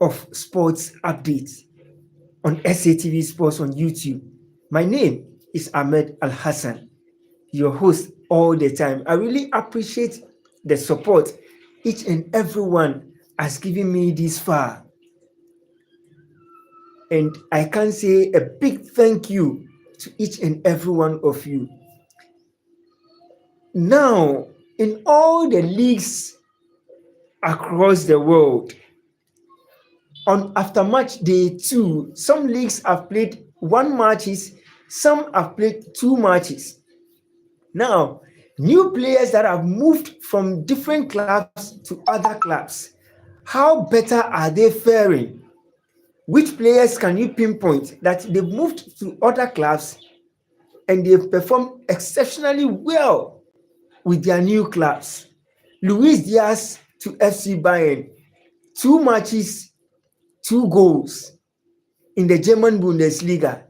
of sports updates on SATV Sports on YouTube. My name is Ahmed Al Hassan, your host all the time. I really appreciate the support each and everyone has given me this far. And I can say a big thank you to each and every one of you. Now, in all the leagues across the world, on after match day 2, some leagues have played one matches, some have played two matches. Now, new players that have moved from different clubs to other clubs, how better are they faring? Which players can you pinpoint that they've moved to other clubs and they've performed exceptionally well with their new clubs? Luis Diaz to FC Bayern, two matches, two goals in the German Bundesliga,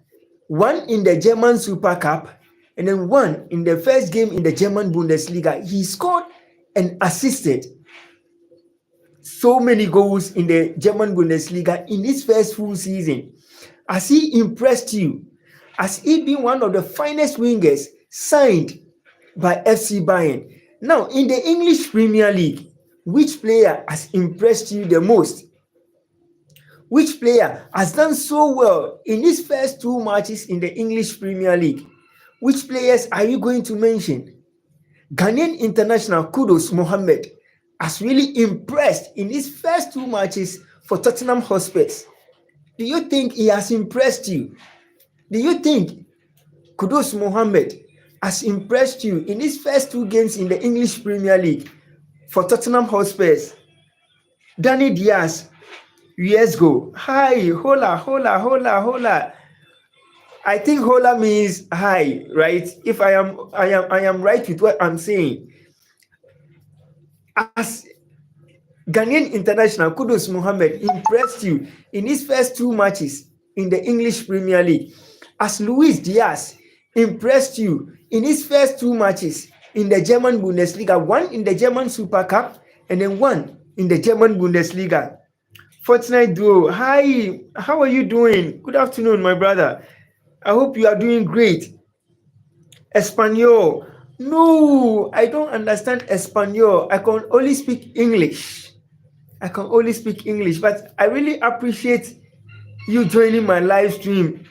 one in the German Super Cup, and then one in the first game in the German Bundesliga. He scored and assisted so many goals in the German Bundesliga in his first full season. Has he impressed you? Has he been one of the finest wingers signed by FC Bayern? Now, in the English Premier League, which player has impressed you the most? Which player has done so well in his first two matches in the English Premier League? Which players are you going to mention? Ghanaian international Kudus Mohammed has really impressed in his first two matches for Tottenham Hotspurs. Do you think he has impressed you? Do you think Kudus Mohammed has impressed you in his first two games in the English Premier League for Tottenham Hotspurs? Danny Diaz, years ago. Hi, hola, hola, hola, hola. I think hola means hi, right? If I am right with what I'm saying. As Ghanaian international Kudus Mohammed impressed you in his first two matches in the English Premier League, as Luis Diaz impressed you in his first two matches in the German Bundesliga, one in the German Super Cup and then one in the German Bundesliga. Fortnite Duo, hi, how are you doing? Good afternoon, my brother. I hope you are doing great. Espanol, no, I don't understand Espanol. I can only speak English. But I really appreciate you joining my live stream.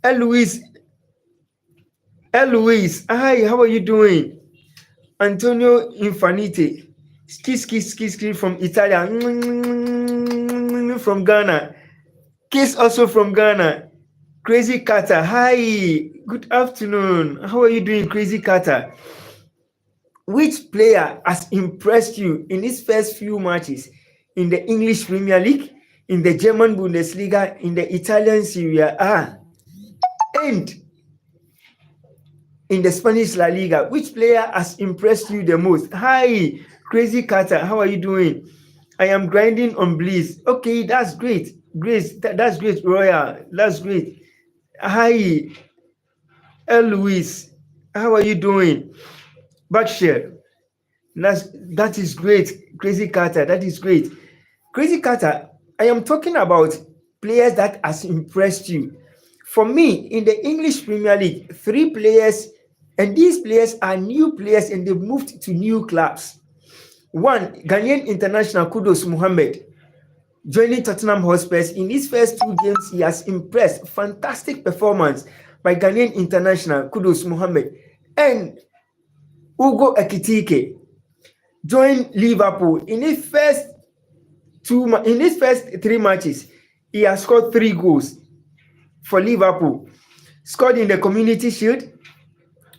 Eloise, hi, how are you doing? Antonio Infanite, ski from Italia, from Ghana. Kiss also from Ghana. Crazy Carter, hi, good afternoon. How are you doing, Crazy Carter? Which player has impressed you in his first few matches in the English Premier League, in the German Bundesliga, in the Italian Serie A, and in the Spanish La Liga? Which player has impressed you the most? Hi, Crazy Carter, how are you doing? I am grinding on Bliss. Okay, that's great. Grace, that's great. Royal, that's great. Hi, Louise, how are you doing? Berkshire, that is great. Crazy Carter, that is great. Crazy Carter, I am talking about players that has impressed you. For me, in the English Premier League, 3 players, and these players are new players and they've moved to new clubs. One, Ghanaian international Kudus Mohammed, joining Tottenham Hotspurs. In his first 2 games, he has impressed. Fantastic performance by Ghanaian international Kudus Mohammed. And Ugo Ekitike joined Liverpool. In his first 3 matches, he has scored 3 goals for Liverpool. Scored in the Community Shield,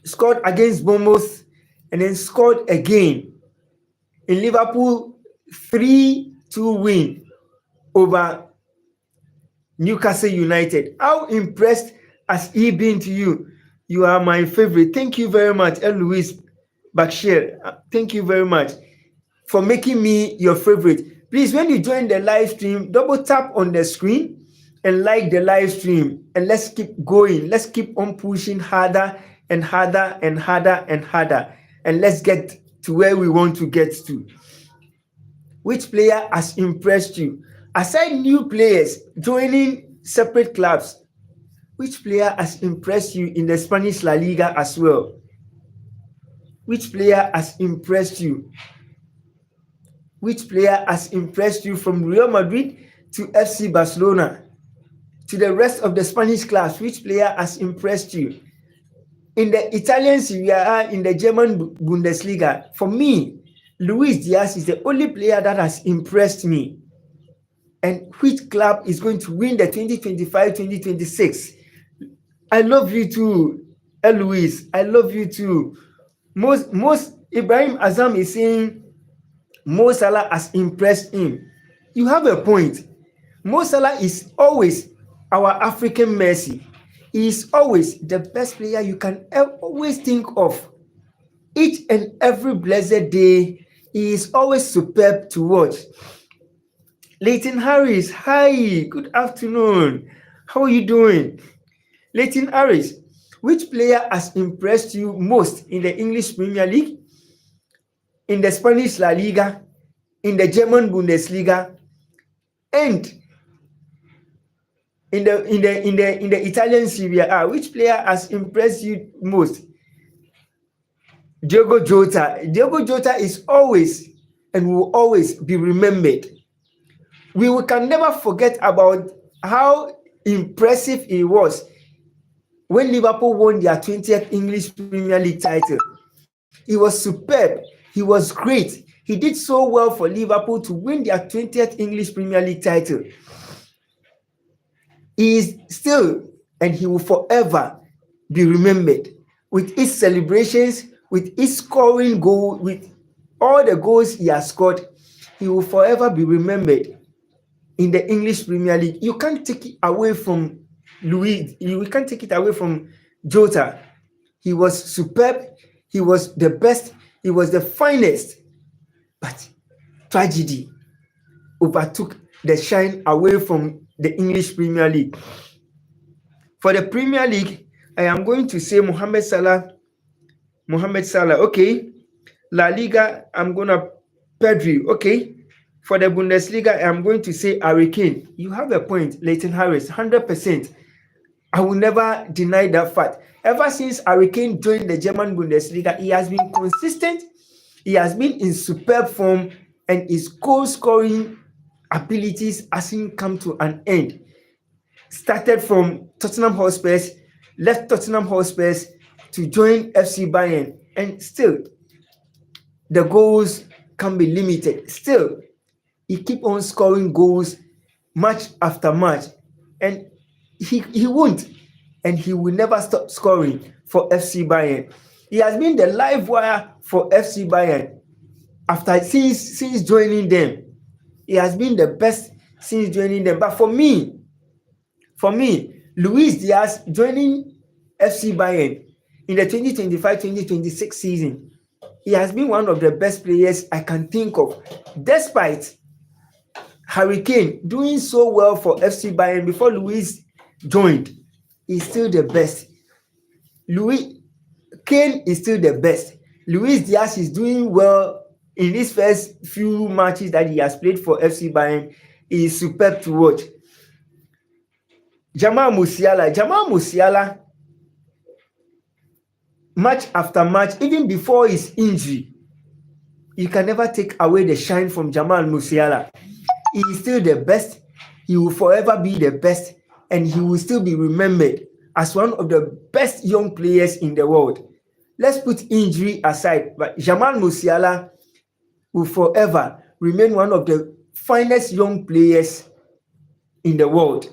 scored against Bournemouth, and then scored again in Liverpool 3-2 win over Newcastle United. How impressed has he been to you? You are my favorite. Thank you very much, Louise Bakshir. Thank you very much for making me your favorite. Please, when you join the live stream, double tap on the screen and like the live stream. And let's keep going. Let's keep on pushing harder and harder and harder and harder. And let's get to where we want to get to. Which player has impressed you? Aside new players joining separate clubs, which player has impressed you in the Spanish La Liga as well? Which player has impressed you? Which player has impressed you from Real Madrid to FC Barcelona to the rest of the Spanish clubs? Which player has impressed you? In the Italian Serie A, in the German Bundesliga, for me, Luis Diaz is the only player that has impressed me. And which club is going to win the 2025-2026? I love you too, Luis. I love you too. Most Ibrahim Azam is saying Mo Salah has impressed him. You have a point. Mo Salah is always our African Messi. He is always the best player you can always think of. Each and every blessed day, he is always superb to watch. Leighton Harris, hi, good afternoon. How are you doing? Leighton Harris, which player has impressed you most in the English Premier League, in the Spanish La Liga, in the German Bundesliga, and in the Italian Serie A? Which player has impressed you most? Diogo Jota. Diogo Jota is always and will always be remembered. We can never forget about how impressive he was when Liverpool won their 20th English Premier League title. He was superb. He was great. He did so well for Liverpool to win their 20th English Premier League title. He is still, and he will forever be remembered with his celebrations, with his scoring goal, with all the goals he has scored. He will forever be remembered in the English Premier League. You can't take it away from Luis. You can't take it away from Jota. He was superb. He was the best. He was the finest. But tragedy overtook the shine away from the English Premier League. For the Premier League, I am going to say Mohamed Salah. Okay. La Liga, I'm going to Pedri. Okay. For the Bundesliga, I'm going to say Harry Kane. You have a point, Leighton Harris, 100%. I will never deny that fact. Ever since Harry Kane joined the German Bundesliga, he has been consistent. He has been in superb form, and his goal-scoring abilities hasn't come to an end. Started from Tottenham Hotspur, left Tottenham Hotspur to join FC Bayern, and still the goals can be limited. Still, he keep on scoring goals match after match, and he won't, and he will never stop scoring for FC Bayern. He has been the live wire for FC Bayern since joining them. He has been the best since joining them. But for me, Luis Diaz joining FC Bayern in the 2025-2026 season, he has been one of the best players I can think of. Despite Harry Kane doing so well for FC Bayern before Luis joined, he's still the best. Kane is still the best. Luis Diaz is doing well in his first few matches that he has played for FC Bayern. He is superb to watch. Jamal Musiala, match after match, even before his injury, you can never take away the shine from Jamal Musiala. He is still the best. He will forever be the best, and he will still be remembered as one of the best young players in the world. Let's put injury aside, but Jamal Musiala will forever remain one of the finest young players in the world.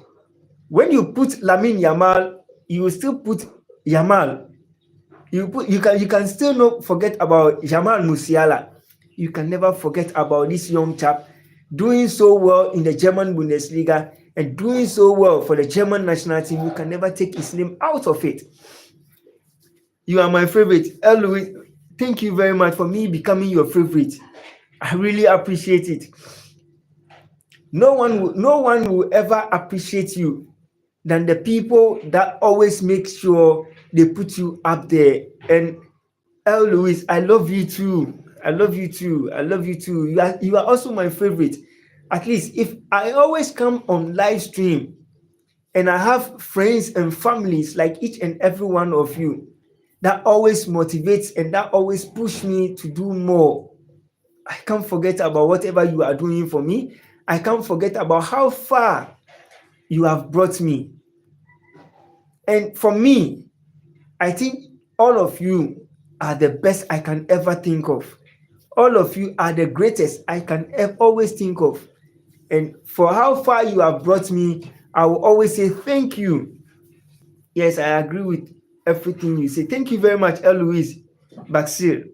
When you put Lamine Yamal, you will still put Yamal. You can still not forget about Jamal Musiala. You can never forget about this young chap doing so well in the German Bundesliga and doing so well for the German national team. You can never take his name out of it. You are my favorite. Louis, thank you very much for me becoming your favorite. I really appreciate it. No one will ever appreciate you than the people that always make sure they put you up there. And Louis, I love you too. I love you too. I love you too. You are also my favorite. At least if I always come on live stream and I have friends and families like each and every one of you, that always motivates and that always push me to do more. I can't forget about whatever you are doing for me. I can't forget about how far you have brought me. And for me, I think all of you are the best I can ever think of. All of you are the greatest I can always think of. And for how far you have brought me, I will always say thank you. Yes, I agree with everything you say. Thank you very much, Eloise Baxir.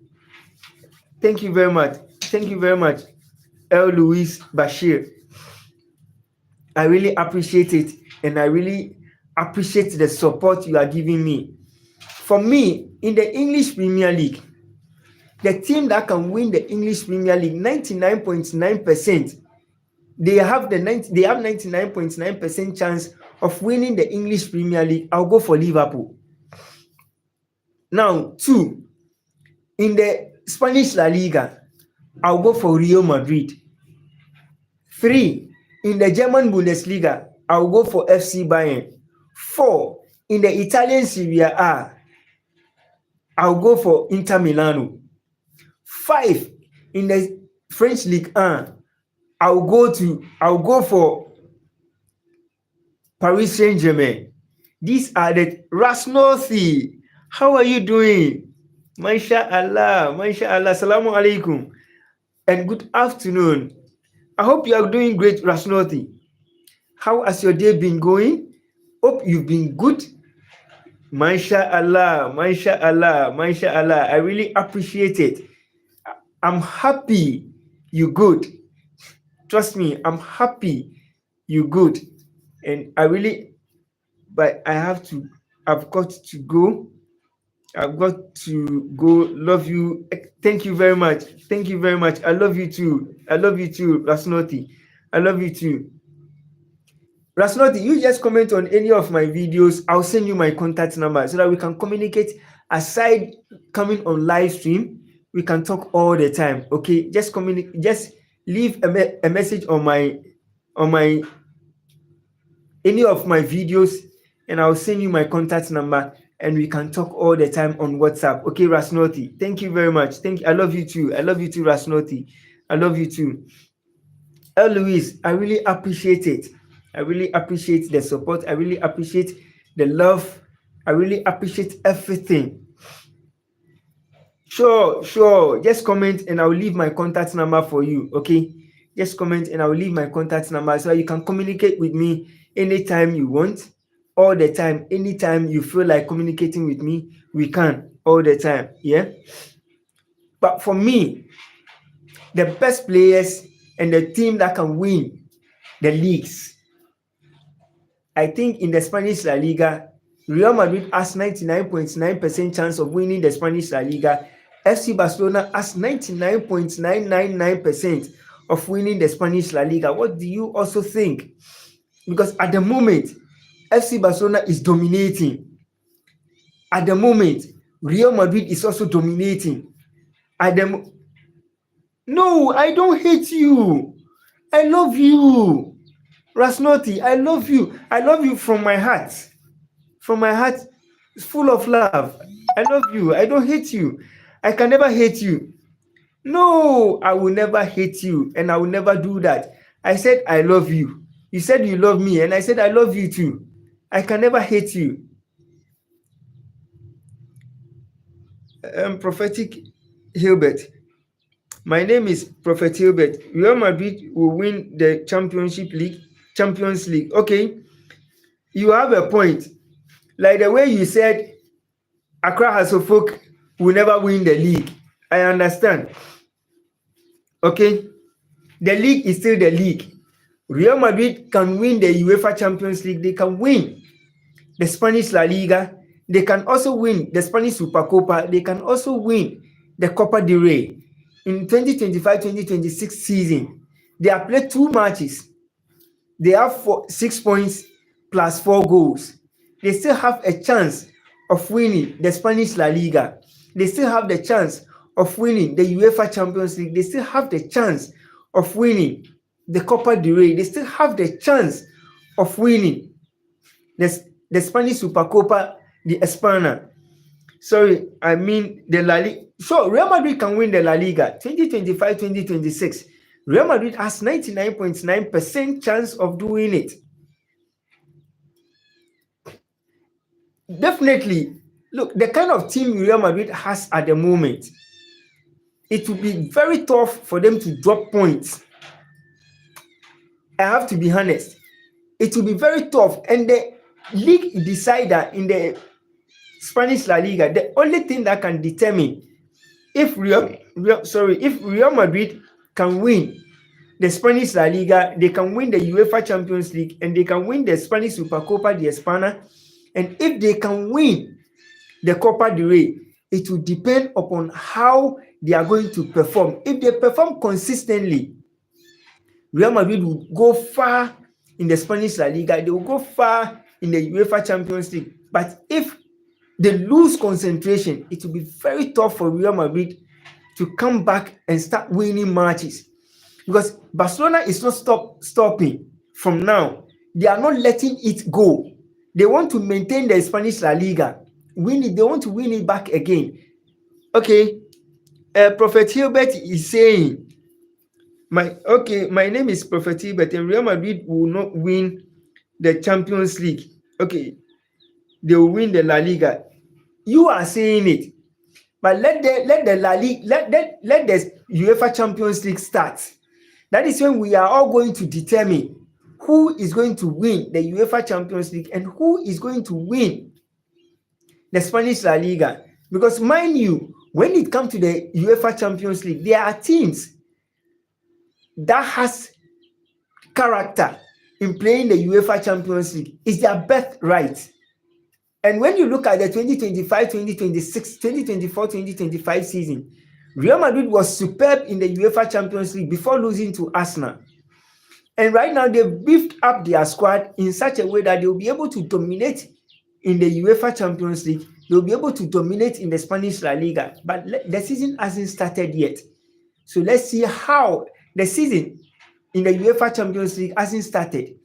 Thank you very much. Thank you very much, Louis Bashir. I really appreciate it, and I really appreciate the support you are giving me. For me, in the English Premier League, the team that can win the English Premier League 99.9%, they have 99.9% chance of winning the English Premier League. I'll go for Liverpool. Now, 2, in the Spanish La Liga, I'll go for Real Madrid. 3, in the German Bundesliga, I'll go for FC Bayern. 4, in the Italian Serie A, I'll go for Inter Milano. 5, in the French Ligue 1, I'll go for Paris Saint-Germain. These are the Rasnothi. How are you doing? MashaAllah, MashaAllah. Assalamu alaikum. And good afternoon. I hope you are doing great, Rasnothi. How has your day been going? Hope you've been good. MashaAllah, MashaAllah, MashaAllah. I really appreciate it. I'm happy you're good. Trust me, I'm happy you're good. And but I've got to go. I've got to go. Love you. Thank you very much. Thank you very much. I love you too. I love you too, Rasnoti. I love you too. Rasnoti, you just comment on any of my videos. I'll send you my contact number so that we can communicate. Aside coming on live stream, we can talk all the time. Okay, just communicate. Just leave a message on my any of my videos, and I'll send you my contact number, and we can talk all the time on WhatsApp. Okay, Rasnoti. Thank you very much. Thank you. I love you too. I love you too, Rasnoti. I love you too. Louise, I really appreciate it. I really appreciate the support. I really appreciate the love. I really appreciate everything. Sure. Just comment and I'll leave my contact number for you. Okay. Just comment and I'll leave my contact number so you can communicate with me anytime you want, all the time. Anytime you feel like communicating with me, we can all the time. Yeah. But for me, the best players and the team that can win the leagues, I think in the Spanish La Liga, Real Madrid has 99.9% chance of winning the Spanish La Liga. FC Barcelona has 99.999% of winning the Spanish La Liga. What do you also think? Because at the moment, FC Barcelona is dominating. At the moment, Real Madrid is also dominating. No, I don't hate you. I love you. Rasnoti, I love you. I love you from my heart. From my heart, it's full of love. I love you. I don't hate you. I can never hate you. No, I will never hate you, and I will never do that. I said I love you. You said you love me, and I said I love you too. I can never hate you. Prophetic Hilbert. My name is Prophet Hilbert. Real Madrid will win the Champions League. Okay, you have a point. Like the way you said, Accra Hasselhoff will never win the league. I understand. Okay, the league is still the league. Real Madrid can win the UEFA Champions League. They can win the Spanish La Liga. They can also win the Spanish Supercopa. They can also win the Copa del Rey. In 2025-2026 season, they have played 2 matches. They have 6 points plus 4 goals. They still have a chance of winning the Spanish La Liga. They still have the chance of winning the UEFA Champions League. They still have the chance of winning the Copa del Rey. They still have the chance of winning the Spanish Supercopa de España. Sorry, I mean the La Liga. So Real Madrid can win the La Liga 2025-2026. Real Madrid has 99.9% chance of doing it. Definitely, look, the kind of team Real Madrid has at the moment, it will be very tough for them to drop points. I have to be honest. It will be very tough. And the league decider in the Spanish La Liga, the only thing that can determine if Real Madrid can win the Spanish La Liga, they can win the UEFA Champions League, and they can win the Spanish Supercopa de España. And if they can win the Copa del Rey, it will depend upon how they are going to perform. If they perform consistently, Real Madrid will go far in the Spanish La Liga. They will go far in the UEFA Champions League. But if they lose concentration, it will be very tough for Real Madrid to come back and start winning matches. Because Barcelona is not stopping from now. They are not letting it go. They want to maintain the Spanish La Liga. Win it. They want to win it back again. Okay. Prophet Hilbert is saying, my name is Prophet Hilbert, and Real Madrid will not win the Champions League. Okay. They will win the La Liga. You are saying it. But let the La Liga, let the UEFA Champions League start. That is when we are all going to determine who is going to win the UEFA Champions League and who is going to win the Spanish La Liga. Because mind you, when it comes to the UEFA Champions League, there are teams that has character in playing the UEFA Champions League. It's their birthright. And when you look at the 2025-2026, 2024-2025 season, Real Madrid was superb in the UEFA Champions League before losing to Arsenal. And right now, they've beefed up their squad in such a way that they'll be able to dominate in the UEFA Champions League. They'll be able to dominate in the Spanish La Liga. But the season hasn't started yet. So let's see how the season in the UEFA Champions League hasn't started.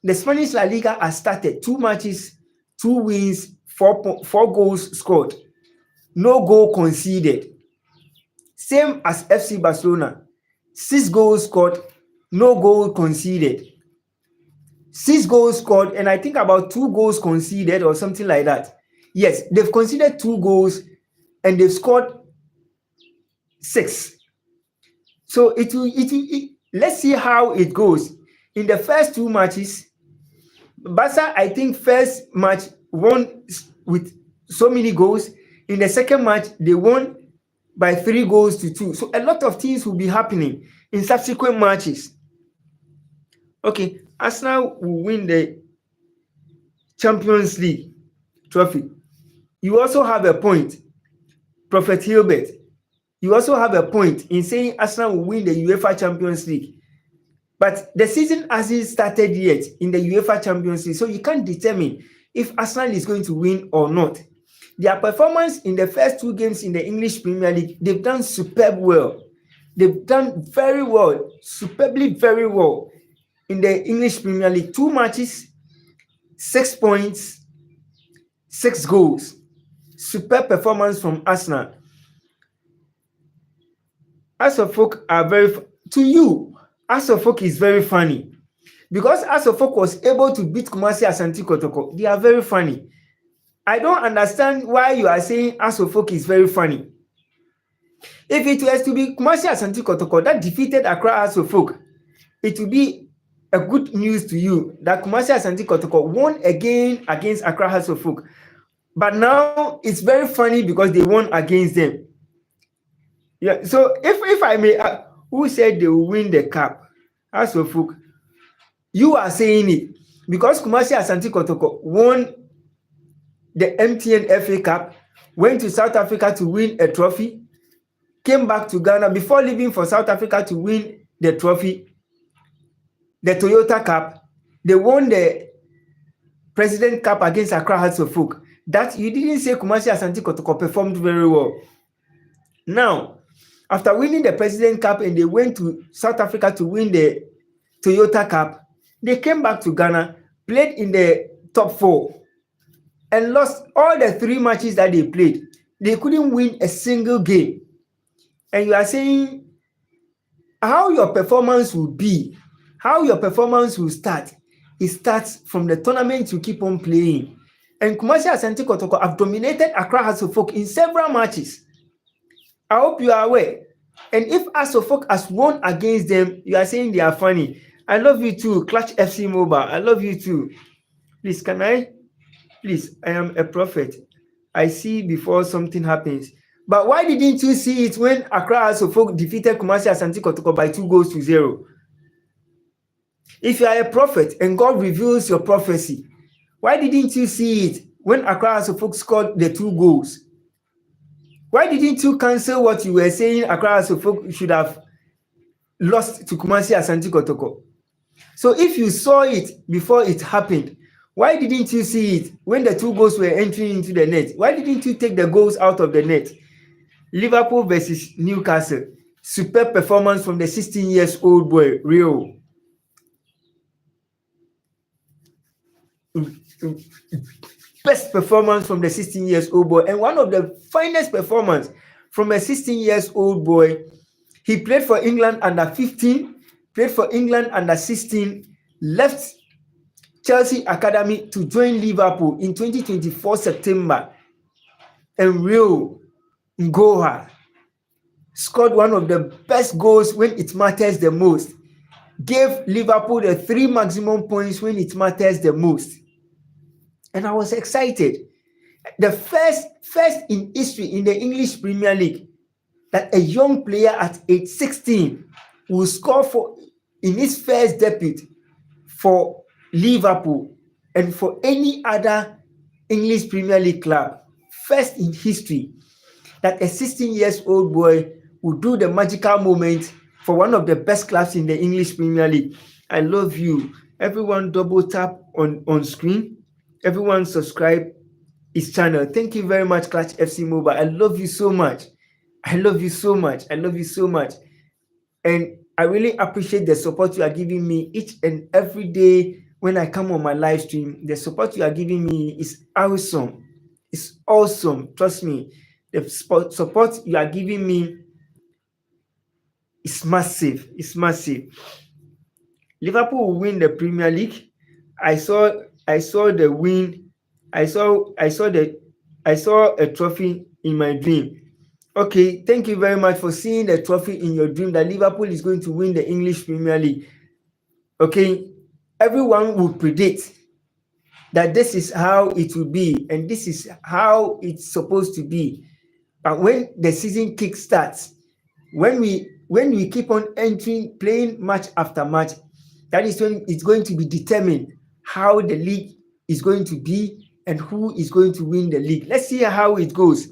The Spanish La Liga has started. 2 matches, 2 wins, 4 goals scored. No goal conceded. Same as FC Barcelona. 6 goals scored, no goal conceded. 6 goals scored, and I think about 2 goals conceded or something like that. Yes, they've conceded 2 goals and they've scored 6. So let's see how it goes. In the first 2 matches, Barca, I think first match won with so many goals. In the second match, they won by 3 goals to 2. So a lot of things will be happening in subsequent matches. Okay, Arsenal will win the Champions League trophy. You also have a point, Prophet Hilbert. You also have a point in saying Arsenal will win the UEFA Champions League. But the season hasn't started yet in the UEFA Champions League, so you can't determine if Arsenal is going to win or not. Their performance in the first 2 games in the English Premier League, they've done superb well. They've done very well, superbly very well in the English Premier League. 2 matches, 6 points, 6 goals. Superb performance from Arsenal. Asofok are to you, Asofok is very funny. Because Asofok was able to beat Kumasi Asante Kotoko, they are very funny. I don't understand why you are saying Asofok is very funny. If it was to be Kumasi Asante Kotoko that defeated Accra Asofok, it will be a good news to you that Kumasi Asante Kotoko won again against Accra Asofok. But now it's very funny because they won against them. Yeah. So if I may, who said they will win the cup? Asofok, you are saying it because Kumasi Asante Kotoko won the MTN FA Cup, went to South Africa to win a trophy, came back to Ghana before leaving for South Africa to win the trophy, the Toyota Cup. They won the President Cup against Accra Hearts of Oak. That you didn't say Kumasi Asante Kotoko performed very well. Now, after winning the President Cup and they went to South Africa to win the Toyota Cup, they came back to Ghana, played in the top 4, and lost all the 3 matches that they played. They couldn't win a single game. And you are saying how your performance will be, how your performance will start. It starts from the tournament you keep on playing. And Kumasi Asante Kotoko have dominated Accra Hearts of Oak in several matches. I hope you are aware. And if Hearts of Oak has won against them, you are saying they are funny. I love you too, Clutch FC Mobile. I love you too. Please, can I? Please, I am a prophet. I see before something happens. But why didn't you see it when Accra Hearts of Oak defeated Kumasi Asante Kotoko by 2-0? If you are a prophet and God reveals your prophecy, why didn't you see it when Accra Hearts of Oak scored the 2 goals? Why didn't you cancel what you were saying Accra Hearts of Oak should have lost to Kumasi Asante Kotoko? So if you saw it before it happened, why didn't you see it when the 2 goals were entering into the net? Why didn't you take the goals out of the net? Liverpool versus Newcastle. Superb performance from the 16-year-old boy, Rio. Best performance from the 16-year-old boy, and one of the finest performance from a 16-year-old boy. He played for England under 15, played for England under 16, left Chelsea Academy to join Liverpool in 2024 September. And Rio Ngoha scored one of the best goals when it matters the most. Gave Liverpool the 3 maximum points when it matters the most. And I was excited. The first in history in the English Premier League that a young player at age 16 will score in his first debut for Liverpool and for any other English Premier League club. First in history that a 16-year-old boy will do the magical moment for one of the best clubs in the English Premier League. I love you. Everyone double tap on screen. Everyone subscribe his channel. Thank you very much, Clutch FC Mobile. I love you so much. I love you so much. I love you so much. And I really appreciate the support you are giving me each and every day when I come on my live stream. The support you are giving me is awesome. It's awesome. Trust me. The support you are giving me is massive. It's massive. Liverpool will win the Premier League. I saw the win. I saw a trophy in my dream. Okay, thank you very much for seeing the trophy in your dream that Liverpool is going to win the English Premier League. Okay, everyone will predict that this is how it will be and this is how it's supposed to be. But when the season kick starts, when we keep on entering, playing match after match, that is when it's going to be determined how the league is going to be and who is going to win the league. Let's see how it goes.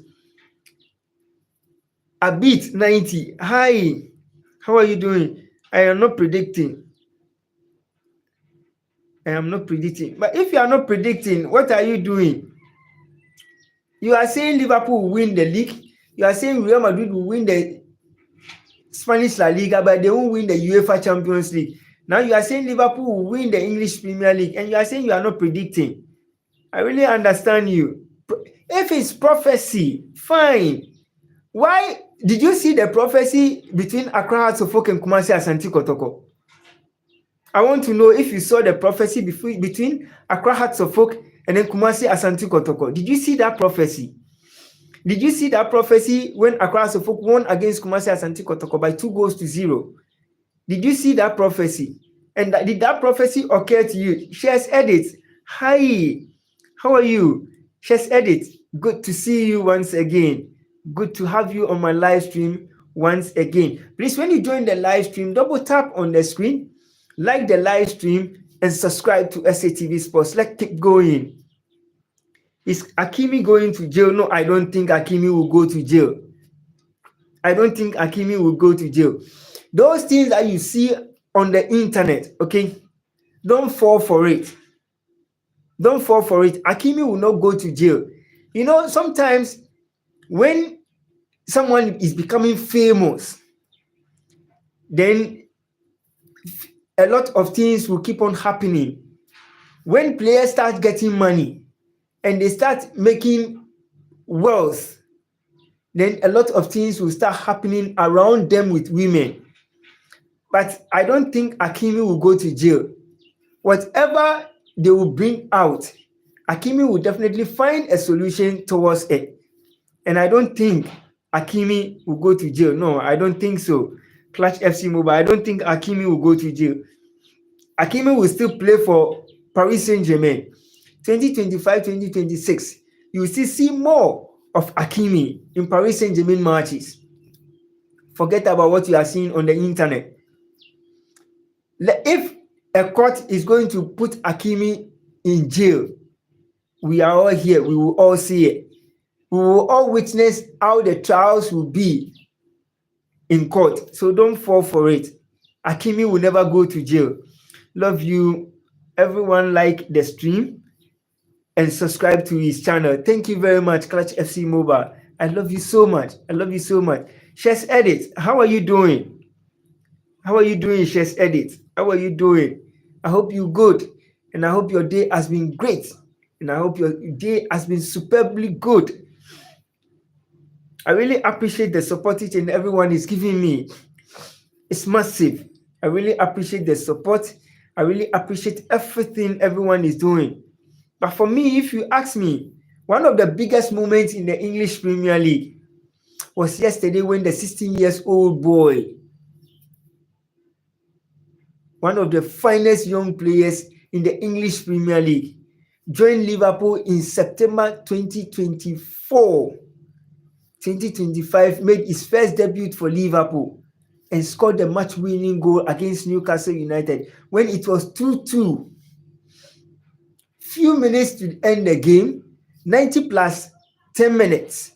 Abit 90. Hi, how are you doing? I am not predicting. But if you are not predicting, what are you doing? You are saying Liverpool will win the league. You are saying Real Madrid will win the Spanish La Liga, but they won't win the UEFA Champions League. Now you are saying Liverpool will win the English Premier League, and you are saying you are not predicting. I really understand you. If it's prophecy, fine. Why did you see the prophecy between Accra Hearts of Oak and Kumasi Asante Kotoko? I want to know if you saw the prophecy between Accra Hearts of Oak and then Kumasi Asante Kotoko. Did you see that prophecy? Did you see that prophecy when Accra Hearts of Oak won against Kumasi Asante Kotoko by 2-0? Did you see that prophecy? And did that prophecy occur to you? Shares Edit. Hi, how are you? Shares Edit. Good to see you once again. Good to have you on my live stream once again. Please, when you join the live stream, double tap on the screen, like the live stream, and subscribe to SATV Sports. Let's keep going. Is Hakimi going to jail? No, I don't think Hakimi will go to jail. I don't think Hakimi will go to jail. Those things that you see on the internet, okay, don't fall for it. Don't fall for it. Hakimi will not go to jail. You know, sometimes when someone is becoming famous, then a lot of things will keep on happening. When players start getting money and they start making wealth, then a lot of things will start happening around them with women. But I don't think Hakimi will go to jail. Whatever they will bring out, Hakimi will definitely find a solution towards it. And I don't think Hakimi will go to jail. No, I don't think so. Clutch FC Mobile, I don't think Hakimi will go to jail. Hakimi will still play for Paris Saint-Germain. 2025-2026, you will still see more of Hakimi in Paris Saint-Germain matches. Forget about what you are seeing on the internet. If a court is going to put Hakimi in jail, we are all here. We will all see it. We will all witness how the trials will be in court. So don't fall for it. Hakimi will never go to jail. Love you. Everyone like the stream and subscribe to his channel. Thank you very much, Clutch FC Mobile. I love you so much. I love you so much. Shes Edit, how are you doing? How are you doing, Shes Edit? How are you doing? I hope you're good. And I hope your day has been great. And I hope your day has been superbly good. I really appreciate the support each and everyone is giving me. It's massive. I really appreciate the support. I really appreciate everything everyone is doing. But for me, if you ask me, one of the biggest moments in the English Premier League was yesterday when the 16-year-old boy, one of the finest young players in the English Premier League, joined Liverpool in September 2024. 2025, made his first debut for Liverpool and scored the match-winning goal against Newcastle United when it was 2-2. Few minutes to end the game, 90 plus 10 minutes,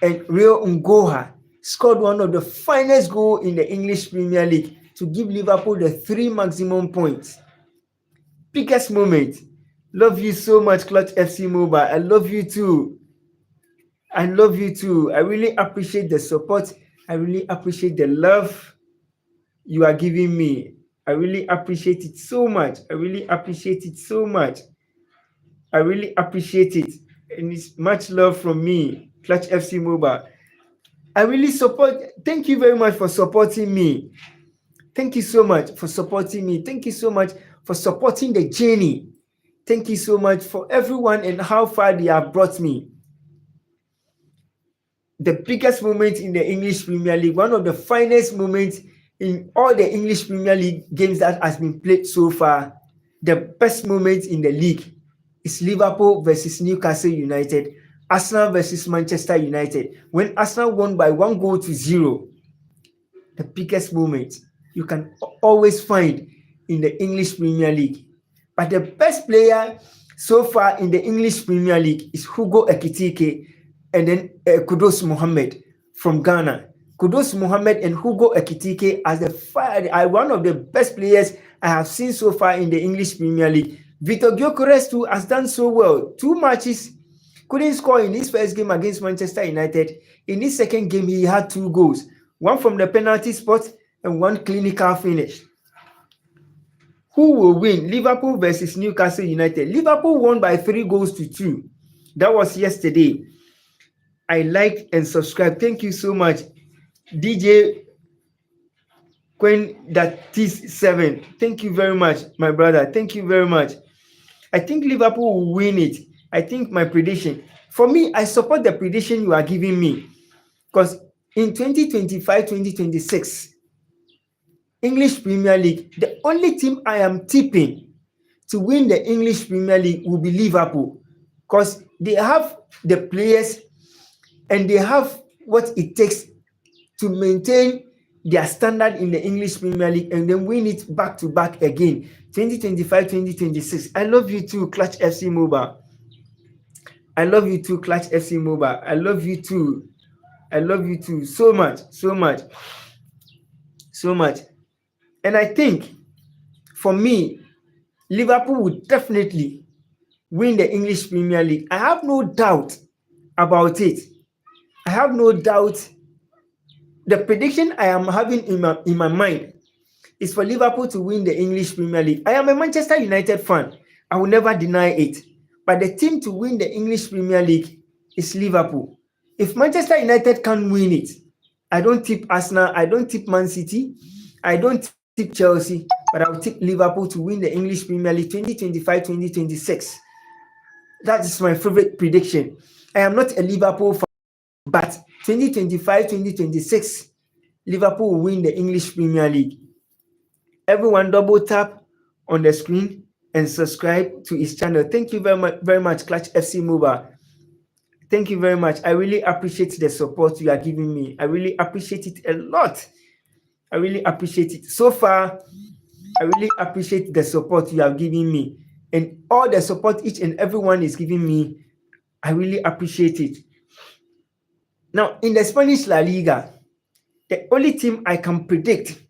and Rio Ngoha scored one of the finest goals in the English Premier League to give Liverpool the 3 maximum points. Biggest moment. Love you so much, Clutch FC Mobile. I love you too. I love you too. I really appreciate the support. I really appreciate the love you are giving me. I really appreciate it so much. I really appreciate it so much. I really appreciate it. And it's much love from me, Clutch FC Mobile. I really support. Thank you very much for supporting me. Thank you so much for supporting me. Thank you so much for supporting the journey. Thank you so much for everyone and how far they have brought me. The biggest moment in the English Premier League, one of the finest moments in all the English Premier League games that has been played so far, the best moment in the league is Liverpool versus Newcastle United, Arsenal versus Manchester United, when Arsenal won by 1-0. The biggest moment you can always find in the English Premier League. But the best player so far in the English Premier League is Hugo Ekitike and then Kudus Mohammed from Ghana. Kudus Mohammed and Hugo Ekitike are one of the best players I have seen so far in the English Premier League. Vitor Gyökeres too has done so well. 2 matches, couldn't score in his first game against Manchester United. In his second game, he had 2 goals. One from the penalty spot and 1 clinical finish. Who will win? Liverpool versus Newcastle United. Liverpool won by 3-2. That was yesterday. I liked and subscribed. Thank you so much. DJ Quen that is 7. Thank you very much, my brother. Thank you very much. I think Liverpool will win it. I think my prediction. For me, I support the prediction you are giving me. Because in 2025-2026, English Premier League, the only team I am tipping to win the English Premier League will be Liverpool. Because they have the players and they have what it takes to maintain their standard in the English Premier League and then win it back to back again. 2025-2026. I love you too, Clutch FC Mobile. I love you too, Clutch FC Mobile. I love you too. I love you too so much, so much, so much. And I think for me, Liverpool would definitely win the English Premier League. I have no doubt about it. I have no doubt the prediction I am having in my mind is for Liverpool to win the English Premier League. I am a Manchester United fan. I will never deny it. But the team to win the English Premier League is Liverpool. If Manchester United can't win it, I don't tip Arsenal, I don't tip Man City, I don't tip Chelsea, but I'll tip Liverpool to win the English Premier League 2025-2026. That is my favorite prediction. I am not a Liverpool fan, but 2025-2026, Liverpool will win the English Premier League. Everyone double tap on the screen and subscribe to his channel. Thank you very much, Clutch FC Mobile. Thank you very much. I really appreciate the support you are giving me. I really appreciate it a lot. I really appreciate it. So far, I really appreciate the support you have given me. And all the support each and everyone is giving me, I really appreciate it. Now, in the Spanish La Liga, the only team I can predict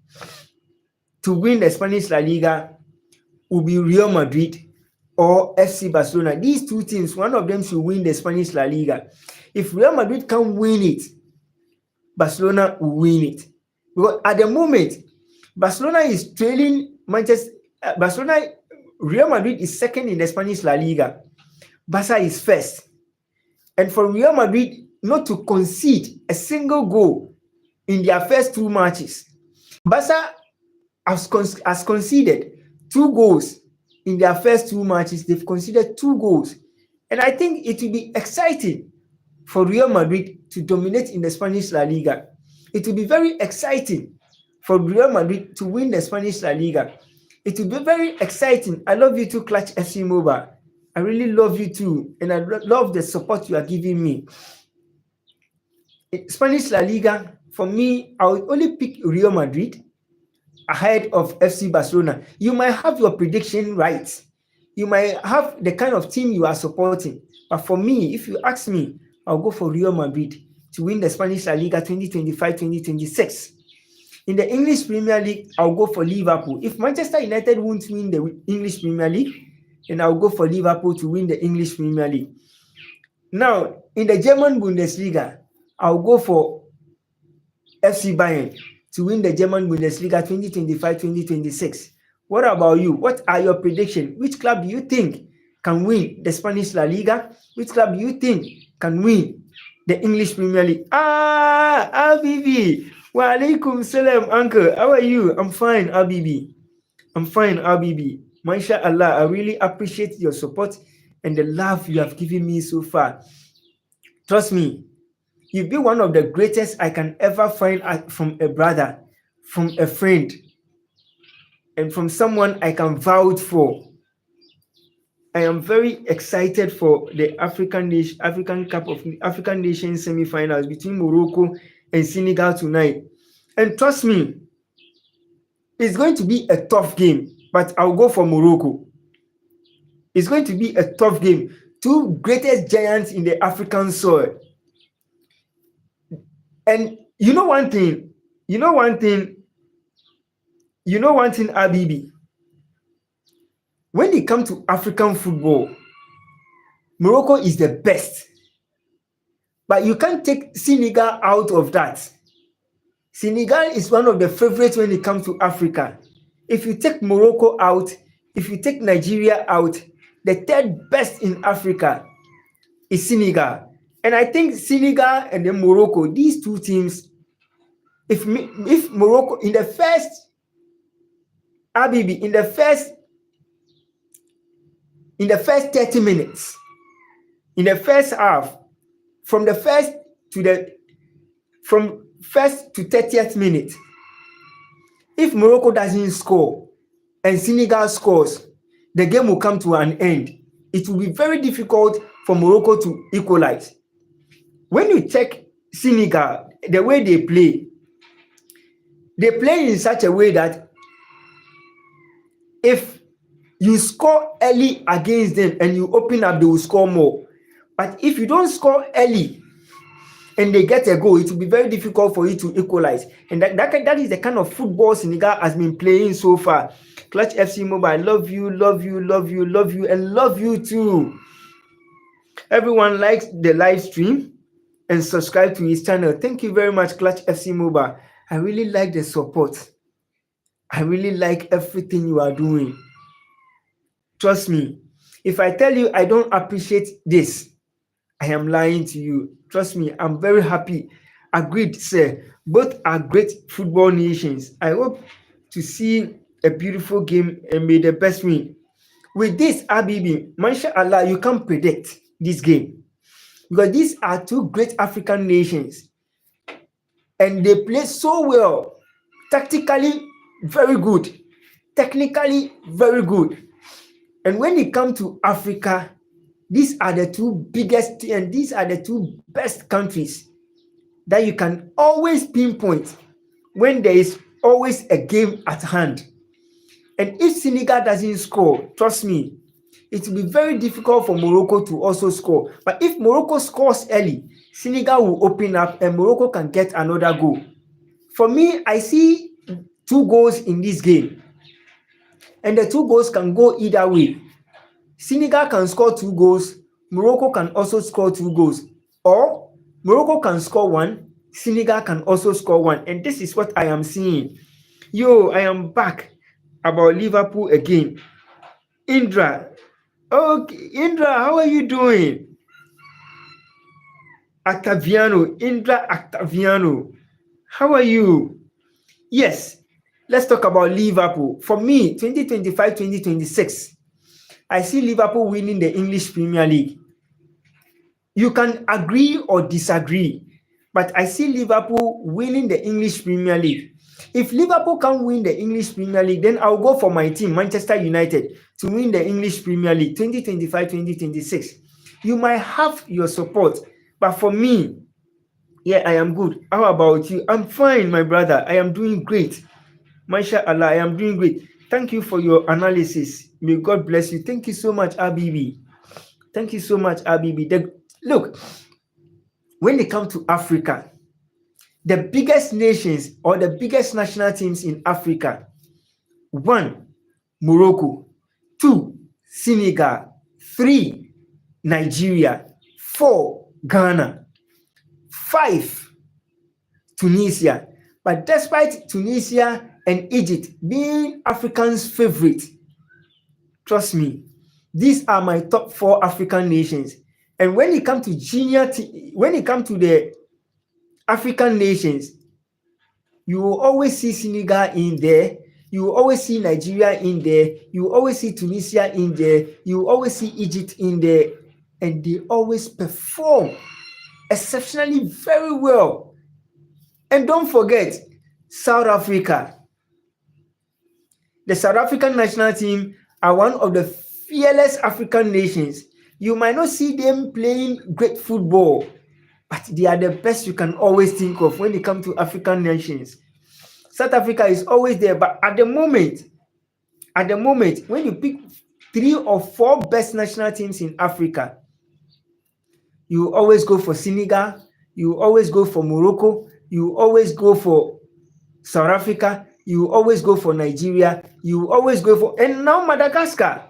to win the Spanish La Liga will be Real Madrid or FC Barcelona. These two teams, one of them should win the Spanish La Liga. If Real Madrid can win it, Barcelona will win it. Because at the moment, Barcelona is trailing Manchester. Real Madrid is second in the Spanish La Liga. Barca is first. And for Real Madrid not to concede a single goal in their first two matches, Barca has conceded 2 goals in their first 2 matches. They've conceded 2 goals. And I think it will be exciting for Real Madrid to dominate in the Spanish La Liga. It will be very exciting for Real Madrid to win the Spanish La Liga. It will be very exciting. I love you too, Clutch FC Mobile. I really love you too. And I love the support you are giving me. In Spanish La Liga, for me, I will only pick Real Madrid ahead of FC Barcelona. You might have your prediction right. You might have the kind of team you are supporting. But for me, if you ask me, I'll go for Real Madrid to win the Spanish La Liga 2025-2026. In the English Premier League, I'll go for Liverpool. If Manchester United won't win the English Premier League, then I'll go for Liverpool to win the English Premier League. Now, in the German Bundesliga, I'll go for FC Bayern to win the German Bundesliga 2025-2026. What about you? What are your predictions? Which club do you think can win the Spanish La Liga? Which club do you think can win the English Premier League? Abibi. Wa alaikum salam, uncle. How are you? I'm fine, Abibi. I'm fine, Abibi. MashaAllah, I really appreciate your support and the love you have given me so far. Trust me, you've been one of the greatest I can ever find from a brother, from a friend, and from someone I can vouch for. I am very excited for the African Cup of African Nations semi-finals between Morocco and Senegal tonight. And trust me, it's going to be a tough game, but I'll go for Morocco. It's going to be a tough game. 2 greatest giants in the African soil. And you know one thing, Abibi. When it comes to African football, Morocco is the best. But you can't take Senegal out of that. Senegal is one of the favorites when it comes to Africa. If you take Morocco out, if you take Nigeria out, the 3rd best in Africa is Senegal. And I think Senegal and then Morocco, these 2 teams, if Morocco in the first, Abibi, in the first 30 minutes, in the first half, from first to 30th minute, if Morocco doesn't score and Senegal scores, the game will come to an end. It will be very difficult for Morocco to equalize. When you check Senegal, the way they play in such a way that if you score early against them and you open up, they will score more. But if you don't score early and they get a goal, it will be very difficult for you to equalize. And that is the kind of football Senegal has been playing so far. Clutch FC Mobile, I love you, love you, love you, love you, and love you too. Everyone likes the live stream. and subscribe to his channel. Thank you very much, Clutch FC Mobile. I really like the support. I really like everything you are doing. Trust me. If I tell you I don't appreciate this, I am lying to you. Trust me, I'm very happy. Agreed, sir. Both are great football nations. I hope to see a beautiful game and may the best win. With this, Abibi, mashallah, you can't predict this game because these are two great African nations and they play so well. Tactically, very good. Technically, very good. And when it comes to Africa, these are the two biggest and these are the two best countries that you can always pinpoint when there is always a game at hand. And if Senegal doesn't score, trust me, it will be very difficult for Morocco to also score. But if Morocco scores early, Senegal will open up and Morocco can get another goal. For me, I see 2 goals in this game. And the 2 goals can go either way. Senegal can score 2 goals, Morocco can also score 2 goals. Or Morocco can score 1, Senegal can also score 1. And this is what I am seeing. Yo, I am back about Liverpool again. Indra. Okay, Indra, how are you doing? Octaviano, Indra Octaviano. How are you? Yes, let's talk about Liverpool. For me, 2025-2026, I see Liverpool winning the English Premier League. You can agree or disagree, but I see Liverpool winning the English Premier League. If Liverpool can win the English Premier League, then I'll go for my team, Manchester United, to win the English Premier League 2025-2026. You might have your support, but for me, yeah, I am good. How about you? I'm fine, my brother. I am doing great. MashaAllah, I am doing great. Thank you for your analysis. May God bless you. Thank you so much, Abibi. Thank you so much, Abibi. Look, when it comes to Africa, the biggest nations or the biggest national teams in Africa: 1, Morocco; 2, Senegal; 3, Nigeria; 4, Ghana; 5, Tunisia. But despite Tunisia and Egypt being Africans' favorite, trust me, these are my top 4 African nations. And when it comes to the African nations, you will always see Senegal in there. You will always see Nigeria in there. You will always see Tunisia in there. You will always see Egypt in there. And they always perform exceptionally very well. And don't forget, South Africa. The South African national team are one of the fearless African nations. You might not see them playing great football, but they are the best you can always think of when it comes to African nations. South Africa is always there, but at the moment, when you pick 3 or 4 best national teams in Africa, you always go for Senegal, you always go for Morocco, you always go for South Africa, you always go for Nigeria, you always go for, and now Madagascar.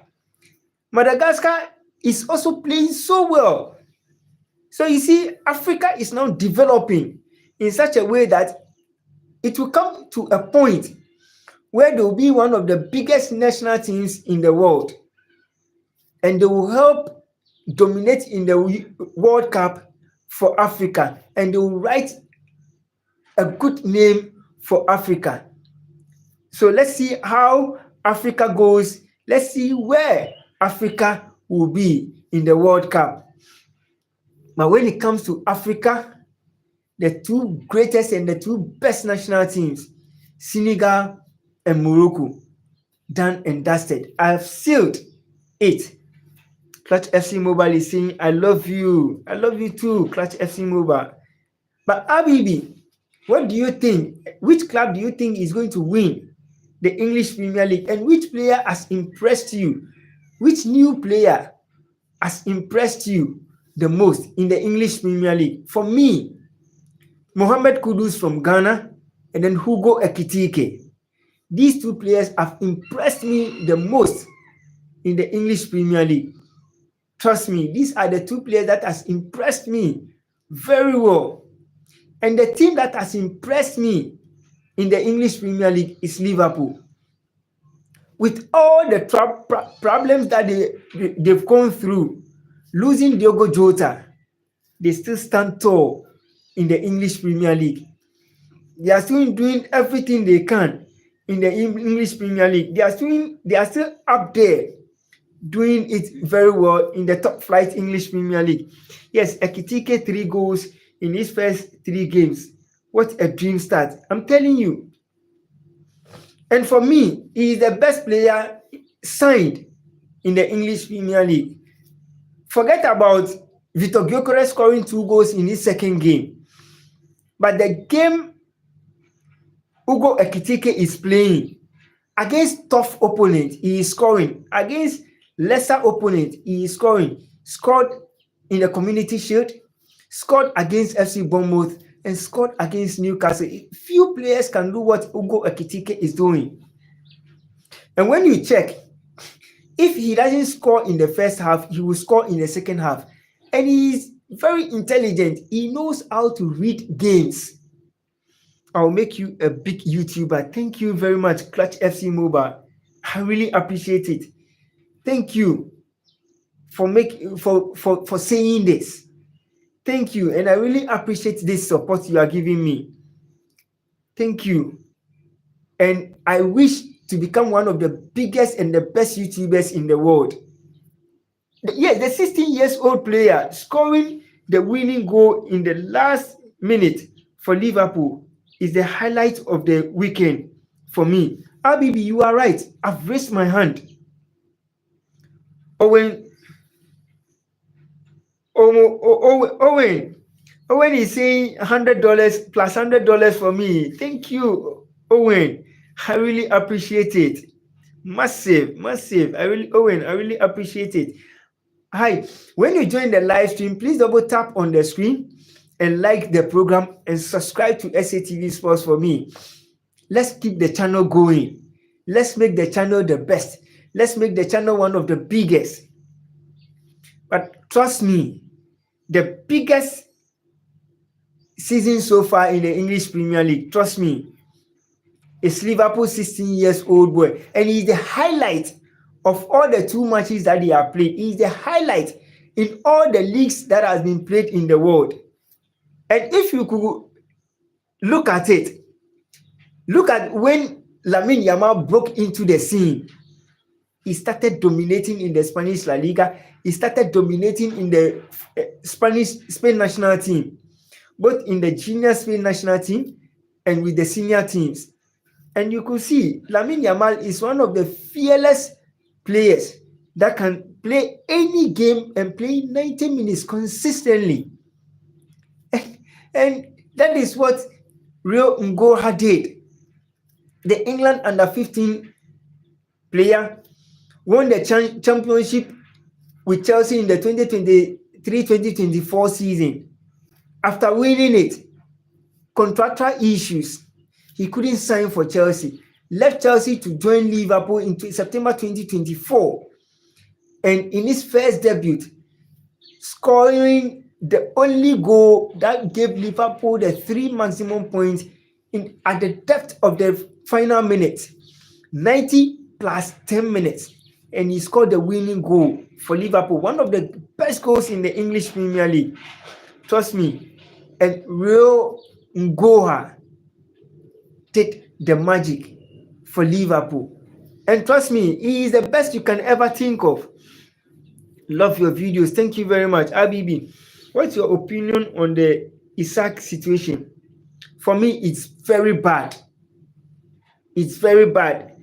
Madagascar is also playing so well. So you see, Africa is now developing in such a way that it will come to a point where they will be one of the biggest national teams in the world. And they will help dominate in the World Cup for Africa. And they will write a good name for Africa. So let's see how Africa goes. Let's see where Africa will be in the World Cup. But when it comes to Africa, the 2 greatest and the 2 best national teams, Senegal and Morocco, done and dusted. I've sealed it. Clutch FC Mobile is saying, I love you. I love you too, Clutch FC Mobile. But Abibi, what do you think? Which club do you think is going to win the English Premier League? And which player has impressed you? Which new player has impressed you the most in the English Premier League? For me, Mohamed Kudus from Ghana and then Hugo Ekitike. These 2 players have impressed me the most in the English Premier League. Trust me, these are the 2 players that has impressed me very well. And the team that has impressed me in the English Premier League is Liverpool. With all the problems that they've gone through, losing Diogo Jota, they still stand tall in the English Premier League. They are still doing everything they can in the English Premier League. They are still up there doing it very well in the top flight English Premier League. Yes, Ekitike 3 goals in his first 3 games. What a dream start. I'm telling you. And for me, he is the best player signed in the English Premier League. Forget about Victor Gyökeres scoring 2 goals in his second game. But the game Ugo Ekitike is playing against tough opponents, he is scoring. Against lesser opponents, he is scoring. Scored in the Community Shield, scored against FC Bournemouth, and scored against Newcastle. Few players can do what Ugo Ekitike is doing. And when you check, if he doesn't score in the first half, he will score in the second half. And he is very intelligent. He knows how to read games. I'll make you a big YouTuber. Thank you very much, Clutch FC Mobile. I really appreciate it. Thank you for saying this. Thank you, and I really appreciate this support you are giving me. Thank you. And I wish to become one of the biggest and the best YouTubers in the world. Yes, the 16-year-old player scoring the winning goal in the last minute for Liverpool is the highlight of the weekend for me. Abibi, you are right. I've raised my hand. Owen is saying $100 plus $100 for me. Thank you, Owen. I really appreciate it. Massive. I really appreciate it. Hi, when you join the live stream, please double tap on the screen and like the program and subscribe to SATV Sports for me. Let's keep the channel going. Let's make the channel the best. Let's make the channel one of the biggest. But trust me, the biggest season so far in the English Premier League, trust me, is Liverpool 16-year-old boy. And he's the highlight of all the 2 matches that they have played. He's the highlight in all the leagues that has been played in the world. And if you could look at it, look at when Lamine Yamal broke into the scene. He started dominating in the Spanish La Liga. He started dominating in the Spain national team, both in the junior Spain national team and with the senior teams. And you could see Lamine Yamal is one of the fearless players that can play any game and play 90 minutes consistently. And that is what Rio Ngoha did. The England under-15 player won the championship with Chelsea in the 2023-2024 season. After winning it, contractual issues, he couldn't sign for Chelsea. Left Chelsea to join Liverpool in September 2024. And in his first debut, scoring the only goal that gave Liverpool the 3 maximum points at the depth of the final minutes, 90 plus 10 minutes. And he scored the winning goal for Liverpool, one of the best goals in the English Premier League. Trust me. And Rio Ngoha did the magic for Liverpool. And trust me, he is the best you can ever think of. Love your videos. Thank you very much. Abibi, what's your opinion on the Isak situation? For me, it's very bad. It's very bad.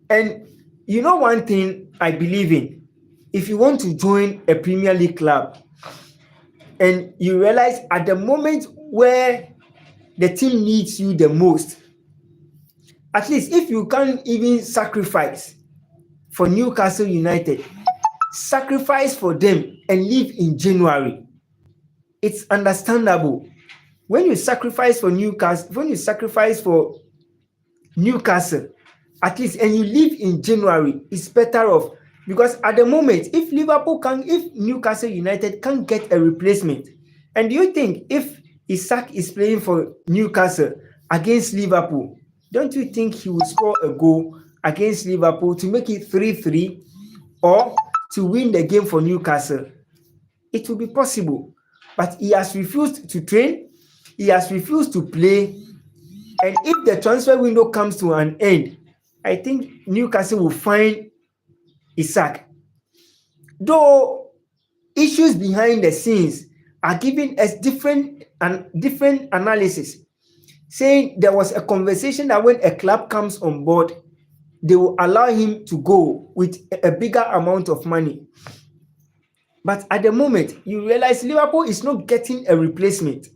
And you know one thing I believe in? If you want to join a Premier League club and you realize at the moment where the team needs you the most, at least if you can't even sacrifice for Newcastle United, sacrifice for them and leave in January. It's understandable. When you sacrifice for Newcastle, at least, and you leave in January, it's better off. Because at the moment, if Newcastle United can't get a replacement, And do you think if Isak is playing for Newcastle against Liverpool, don't you think he will score a goal against Liverpool to make it 3-3 or to win the game for Newcastle? It will be possible. But he has refused to train, he has refused to play, and if the transfer window comes to an end, I think Newcastle will find Isak. Though issues behind the scenes are giving us different analysis, saying there was a conversation that when a club comes on board, they will allow him to go with a bigger amount of money. But at the moment, you realize Liverpool is not getting a replacement.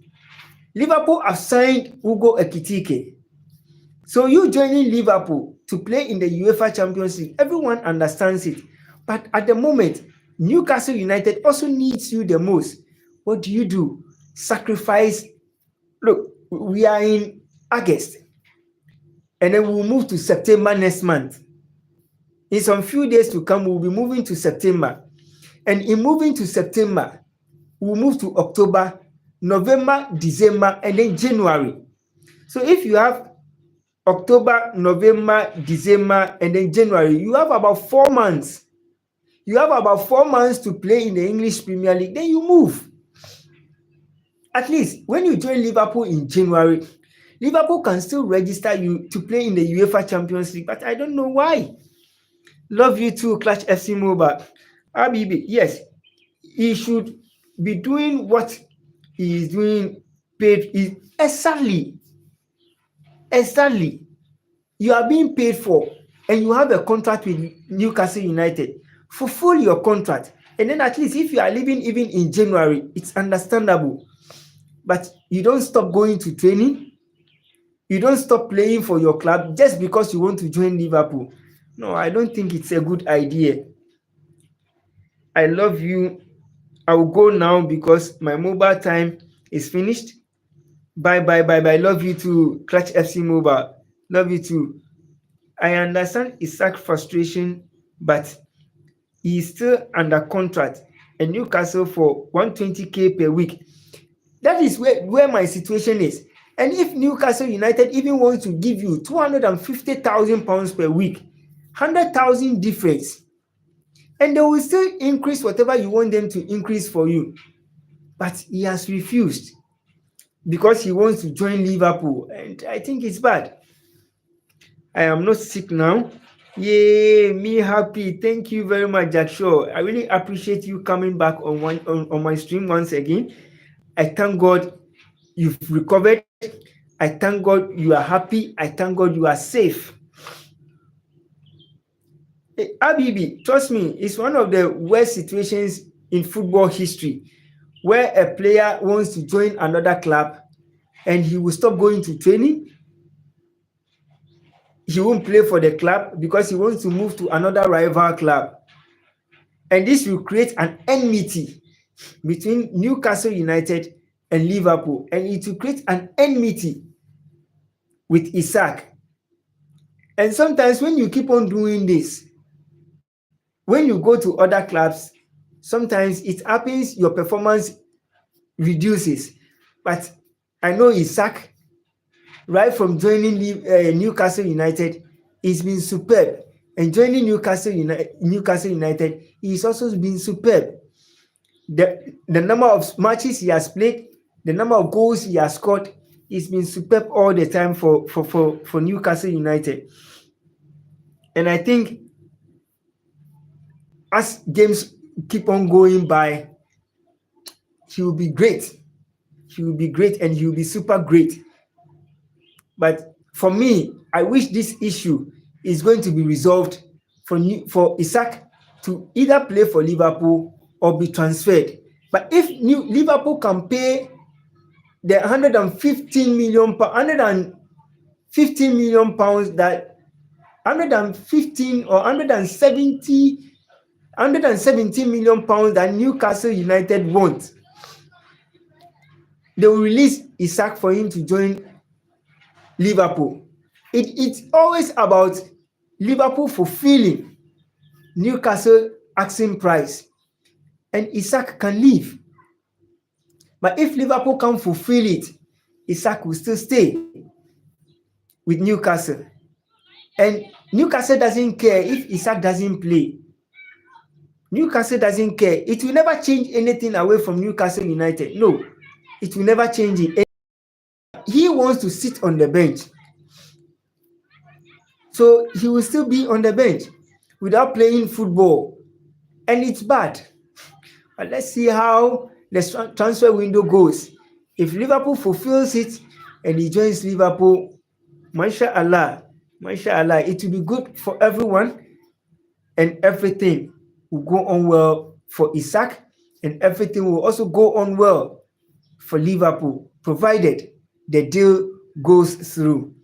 Liverpool have signed Ugo Ekitike. So you joining Liverpool to play in the UEFA Champions League, everyone understands it. But at the moment, Newcastle United also needs you the most. What do? Sacrifice. Look, we are in August, and then we'll move to September next month. In some few days to come, we'll be moving to September. And in moving to September, we'll move to October, November, December, and then January. So if you have October, November, December, and then January, you have about 4 months. You have about 4 months to play in the English Premier League. Then you move. At least when you join Liverpool in January, Liverpool can still register you to play in the UEFA Champions League. But I don't know why. Love you too, Clutch FC Mobile. Abibi, yes, he should be doing what he is doing paid. Exactly. You are being paid for, and you have a contract with Newcastle United. Fulfill your contract, and then at least if you are leaving even in January, it's understandable. But you don't stop going to training. You don't stop playing for your club just because you want to join Liverpool. No, I don't think it's a good idea. I love you. I will go now because my mobile time is finished. Bye. Love you too, Clutch FC Mobile. Love you too. I understand Isak's frustration, but he is still under contract and Newcastle for 120k per week. That is where my situation is. And if Newcastle United even wants to give you £250,000 per week, 100,000 difference, and they will still increase whatever you want them to increase for you. But he has refused because he wants to join Liverpool, and I think it's bad. I am not sick now. Yay, me happy. Thank you very much, Jack Shaw. I really appreciate you coming back on my stream once again. I thank God you've recovered. I thank God you are happy. I thank God you are safe. Abibi, trust me, it's one of the worst situations in football history where a player wants to join another club and he will stop going to training. He won't play for the club because he wants to move to another rival club. And this will create an enmity between Newcastle United and Liverpool. And it will create an enmity with Isak. And sometimes when you keep on doing this, when you go to other clubs, sometimes it happens your performance reduces. But I know Isak, right from joining Newcastle United, he's been superb. And joining Newcastle United, he's also been superb. The number of matches he has played, the number of goals he has scored, he's been superb all the time for Newcastle United. And I think as games keep on going by, he will be great. He will be great and he will be super great. But for me, I wish this issue is going to be resolved for Isak to either play for Liverpool or be transferred. But if Liverpool can pay the 115 million pounds that 115 or 117 million pounds that Newcastle United want, they will release Isak for him to join Liverpool. It's always about Liverpool fulfilling Newcastle asking price, and Isak can leave. But if Liverpool can't fulfill it, Isak will still stay with Newcastle. And Newcastle doesn't care if Isak doesn't play. Newcastle doesn't care. It will never change anything away from Newcastle United. No, it will never change it. He wants to sit on the bench. So he will still be on the bench without playing football. And it's bad. But let's see how the transfer window goes. If Liverpool fulfills it and he joins Liverpool, mashallah, it will be good for everyone, and everything will go on well for Isak, and everything will also go on well for Liverpool, provided the deal goes through.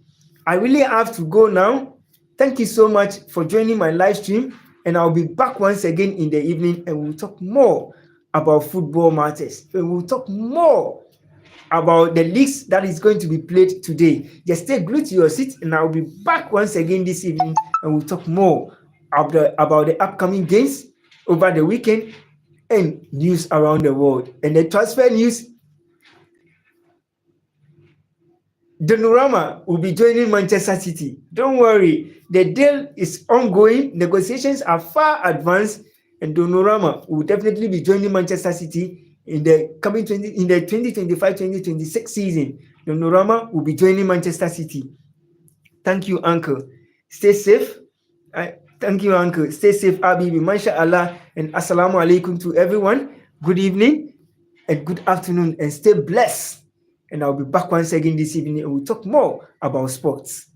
I really have to go now. Thank you so much for joining my live stream, and I'll be back once again in the evening, and we'll talk more about football matters, and we'll talk more about the leagues that is going to be played today. Just stay glued to your seat, and I'll be back once again this evening, and we'll talk more about the upcoming games over the weekend and news around the world. And the transfer news, Donnarumma will be joining Manchester City. Don't worry, the deal is ongoing. Negotiations are far advanced, and Donnarumma will definitely be joining Manchester City in the 2025-2026 season. Donnarumma will be joining Manchester City. Thank you, Uncle. Stay safe. Thank you, Uncle. Stay safe, Abibi. MashaAllah, and Assalamu alaikum to everyone. Good evening and good afternoon, and stay blessed. And I'll be back once again this evening, and we'll talk more about sports.